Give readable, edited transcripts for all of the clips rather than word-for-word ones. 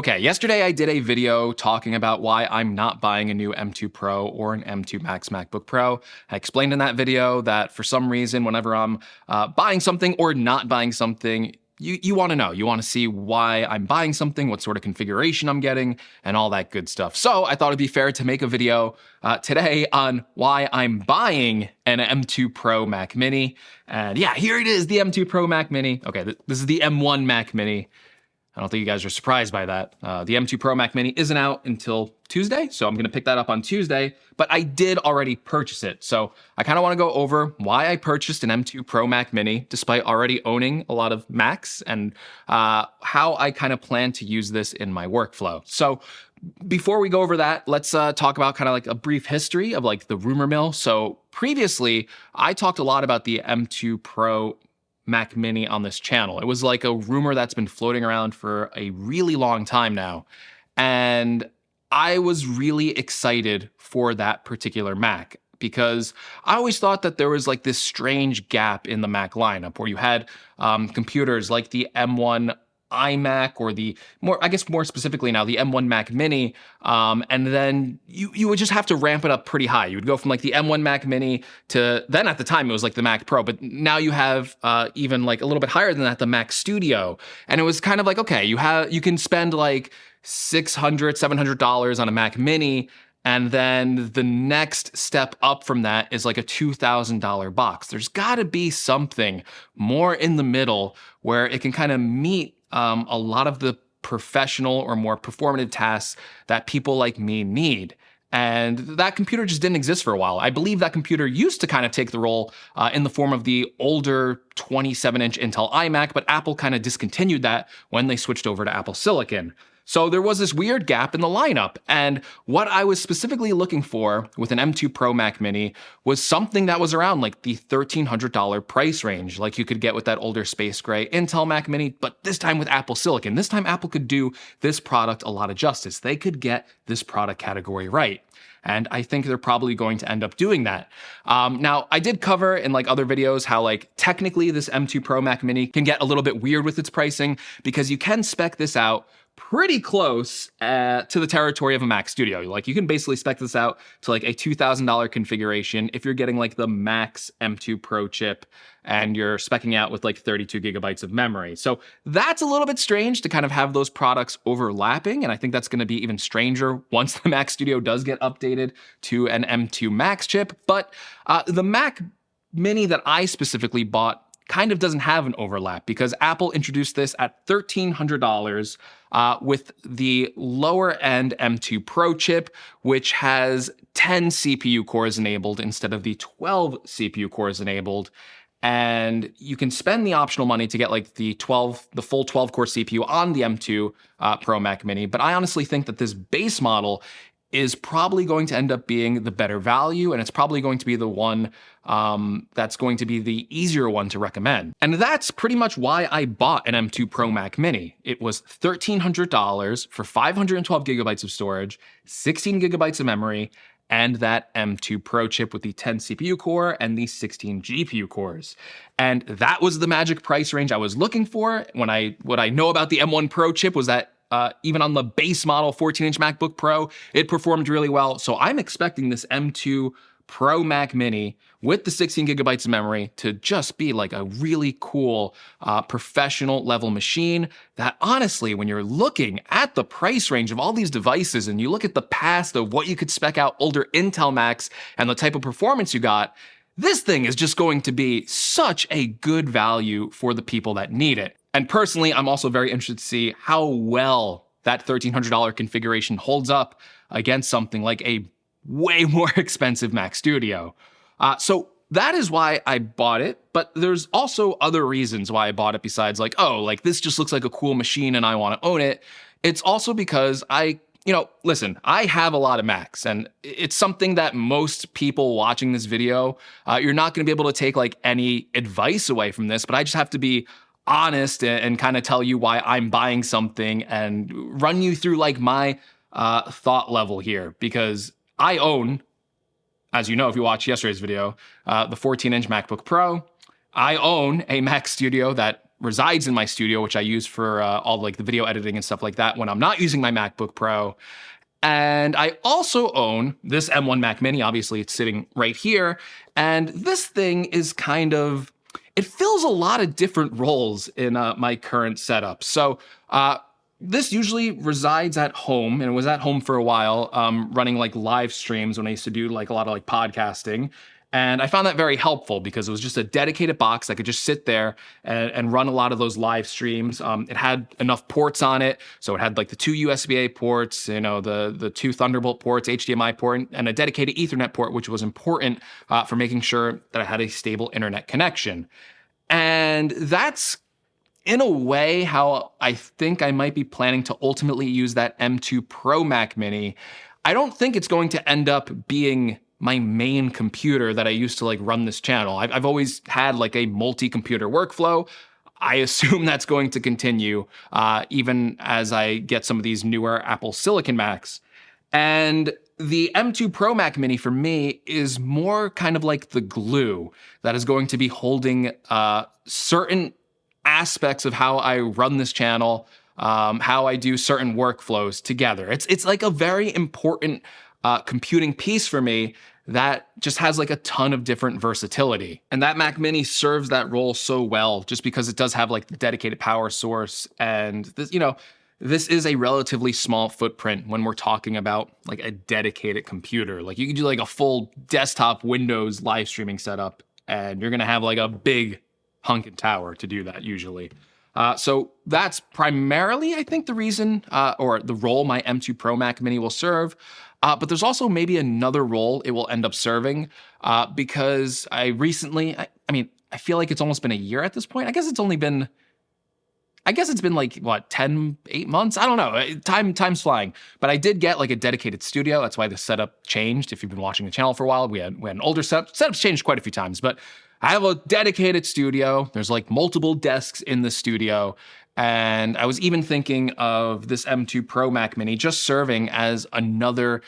Okay, yesterday I did a video talking about why I'm not buying a new M2 Pro or an M2 Max MacBook Pro. I explained in that video that for some reason, whenever I'm buying something or not buying something, you want to know. You want to see why I'm buying something, what sort of configuration I'm getting, and all that good stuff. So I thought it'd be fair to make a video today on why I'm buying an M2 Pro Mac Mini. And yeah, here it is, the M2 Pro Mac Mini. Okay, this is the M1 Mac Mini. I don't think you guys are surprised by that. The M2 Pro Mac Mini isn't out until Tuesday, so I'm going to pick that up on Tuesday, but I did already purchase it. So I kind of want to go over why I purchased an M2 Pro Mac Mini, despite already owning a lot of Macs, and how I kind of plan to use this in my workflow. So before we go over that, let's talk about kind of like a brief history of like the rumor mill. So previously, I talked a lot about the M2 Pro Mac Mini on this channel. It was like a rumor that's been floating around for a really long time now. And I was really excited for that particular Mac because I always thought that there was like this strange gap in the Mac lineup where you had computers like the M1 iMac or the more specifically now, the M1 Mac Mini. And then you would just have to ramp it up pretty high. You would go from like the M1 Mac Mini to then at the time it was like the Mac Pro, but now you have even like a little bit higher than that, the Mac Studio. And it was kind of like, okay, you can spend like $600-$700 on a Mac Mini. And then the next step up from that is like a $2,000 box. There's got to be something more in the middle where it can kind of meet a lot of the professional or more performative tasks that people like me need. And that computer just didn't exist for a while. I believe that computer used to kind of take the role in the form of the older 27-inch Intel iMac, but Apple kind of discontinued that when they switched over to Apple Silicon. So there was this weird gap in the lineup, and what I was specifically looking for with an M2 Pro Mac Mini was something that was around like the $1,300 price range, like you could get with that older space gray Intel Mac Mini, but this time with Apple Silicon. This time Apple could do this product a lot of justice. They could get this product category right. And I think they're probably going to end up doing that. Now, I did cover in like other videos how like technically this M2 Pro Mac Mini can get a little bit weird with its pricing because you can spec this out pretty close to the territory of a Mac Studio. Like you can basically spec this out to like a $2,000 configuration if you're getting like the Max M2 Pro chip and you're speccing out with like 32 gigabytes of memory. So that's a little bit strange to kind of have those products overlapping. And I think that's going to be even stranger once the Mac Studio does get updated to an M2 Max chip. But the Mac Mini that I specifically bought kind of doesn't have an overlap because Apple introduced this at $1,300 with the lower end M2 Pro chip, which has 10 CPU cores enabled instead of the 12 CPU cores enabled. And you can spend the optional money to get like the full 12-core CPU on the M2 Pro Mac Mini. But I honestly think that this base model is probably going to end up being the better value, and it's probably going to be the one that's going to be the easier one to recommend. And that's pretty much why I bought an M2 Pro Mac Mini. It was $1,300 for 512 gigabytes of storage, 16 gigabytes of memory, and that M2 Pro chip with the 10 CPU core and the 16 GPU cores. And that was the magic price range I was looking for. What I know about the M1 Pro chip was that even on the base model 14-inch MacBook Pro, it performed really well. So I'm expecting this M2 Pro Mac Mini with the 16 gigabytes of memory to just be like a really cool professional level machine that honestly, when you're looking at the price range of all these devices and you look at the past of what you could spec out older Intel Macs and the type of performance you got, this thing is just going to be such a good value for the people that need it. And personally, I'm also very interested to see how well that $1,300 configuration holds up against something like a way more expensive Mac Studio. So that is why I bought it, but there's also other reasons why I bought it besides like, oh, like this just looks like a cool machine and I want to own it. It's also because listen, I have a lot of Macs, and it's something that most people watching this video, you're not going to be able to take like any advice away from this, but I just have to be honest and kind of tell you why I'm buying something and run you through like my thought level here, because I own, as you know, if you watched yesterday's video, the 14-inch MacBook Pro. I own a Mac Studio that resides in my studio, which I use for all like the video editing and stuff like that when I'm not using my MacBook Pro. And I also own this M1 Mac Mini. Obviously, it's sitting right here. And this thing is it fills a lot of different roles in my current setup. So this usually resides at home, and it was at home for a while, running like live streams when I used to do like a lot of like podcasting. And I found that very helpful because it was just a dedicated box that could just sit there and run a lot of those live streams. It had enough ports on it. So it had like the 2 USB-A ports, the 2 Thunderbolt ports, HDMI port, and a dedicated Ethernet port, which was important for making sure that I had a stable internet connection. And that's in a way how I think I might be planning to ultimately use that M2 Pro Mac Mini. I don't think it's going to end up being my main computer that I used to like run this channel. I've always had like a multi-computer workflow. I assume that's going to continue even as I get some of these newer Apple Silicon Macs. And the M2 Pro Mac Mini for me is more kind of like the glue that is going to be holding certain aspects of how I run this channel, how I do certain workflows together. It's like a very important computing piece for me that just has like a ton of different versatility. And that Mac Mini serves that role so well just because it does have like the dedicated power source. And this is a relatively small footprint when we're talking about like a dedicated computer. Like you can do like a full desktop Windows live streaming setup and you're gonna have like a big hunkin' tower to do that usually. So that's primarily, I think, the reason or the role my M2 Pro Mac Mini will serve. But there's also maybe another role it will end up serving because I recently, I feel like it's almost been a year at this point. I guess it's been like, what, 8 months? I don't know. Time's flying. But I did get like a dedicated studio. That's why the setup changed. If you've been watching the channel for a while, we had an older setup. Setup's changed quite a few times, but I have a dedicated studio. There's like multiple desks in the studio. And I was even thinking of this M2 Pro Mac Mini just serving as another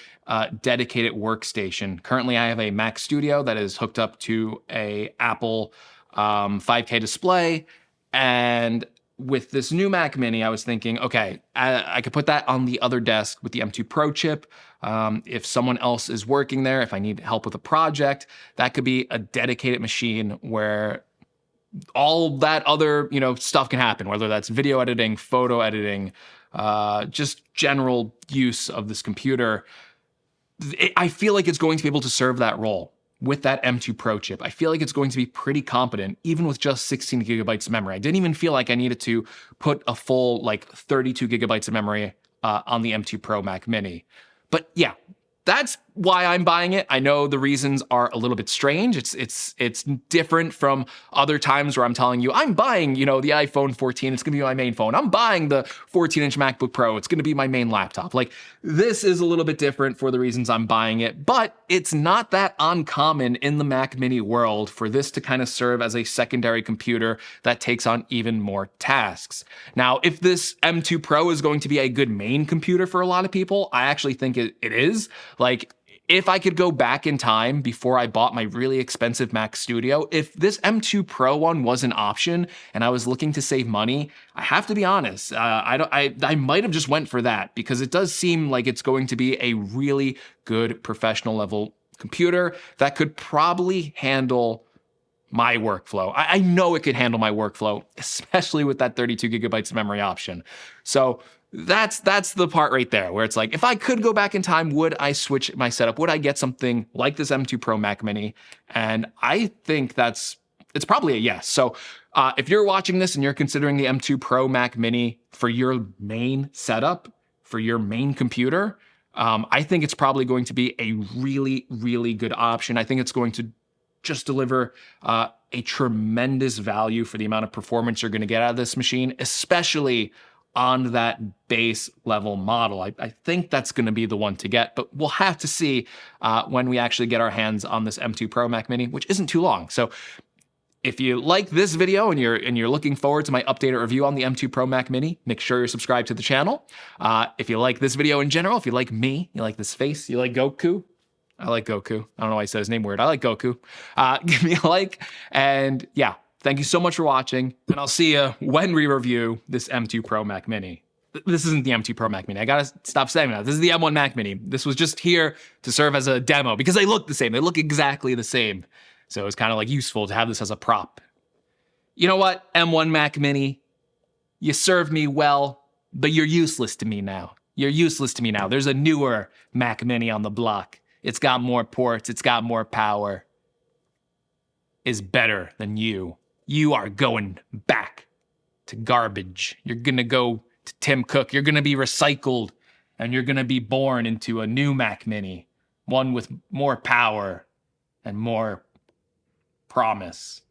dedicated workstation. Currently, I have a Mac Studio that is hooked up to a Apple 5K display. And with this new Mac Mini, I was thinking, okay, I could put that on the other desk with the M2 Pro chip. If someone else is working there, if I need help with a project, that could be a dedicated machine where all that other, stuff can happen, whether that's video editing, photo editing, just general use of this computer. I feel like it's going to be able to serve that role with that M2 Pro chip. I feel like it's going to be pretty competent, even with just 16 gigabytes of memory. I didn't even feel like I needed to put a full 32 gigabytes of memory on the M2 Pro Mac Mini. But yeah, that's why I'm buying it. I know the reasons are a little bit strange. It's different from other times where I'm telling you, I'm buying, the iPhone 14. It's going to be my main phone. I'm buying the 14-inch MacBook Pro. It's going to be my main laptop. Like, this is a little bit different for the reasons I'm buying it, but it's not that uncommon in the Mac Mini world for this to kind of serve as a secondary computer that takes on even more tasks. Now, if this M2 Pro is going to be a good main computer for a lot of people, I actually think it is. Like, if I could go back in time before I bought my really expensive Mac Studio, if this M2 Pro one was an option and I was looking to save money, I have to be honest, I might have just went for that because it does seem like it's going to be a really good professional level computer that could probably handle my workflow. I know it could handle my workflow, especially with that 32 gigabytes of memory option. So that's the part right there where it's like, if I could go back in time, would I switch my setup? Would I get something like this M2 Pro Mac Mini? And I think it's probably a yes. So if you're watching this and you're considering the M2 Pro Mac Mini for your main setup, for your main computer, I think it's probably going to be a really, really good option. I think it's going to just deliver a tremendous value for the amount of performance you're going to get out of this machine, especially on that base level model. I think that's going to be the one to get, but we'll have to see when we actually get our hands on this M2 Pro Mac Mini, which isn't too long. So if you like this video and you're looking forward to my updated review on the M2 Pro Mac Mini, make sure you're subscribed to the channel. If you like this video in general, if you like me, you like this face, you like Goku, I like Goku. I don't know why I said his name weird. I like Goku. Give me a like. And yeah, Thank you so much for watching, and I'll see you when we review this M2 Pro Mac Mini. This isn't the M2 Pro Mac Mini. I gotta stop saying that. This is the M1 Mac Mini. This was just here to serve as a demo because they look the same. They look exactly the same. So it's kind of like useful to have this as a prop. You know what, M1 Mac Mini? You served me well, but you're useless to me now. You're useless to me now. There's a newer Mac Mini on the block. It's got more ports. It's got more power. Is better than you. You are going back to garbage. You're gonna go to Tim Cook. You're gonna be recycled, and you're gonna be born into a new Mac Mini, one with more power and more promise.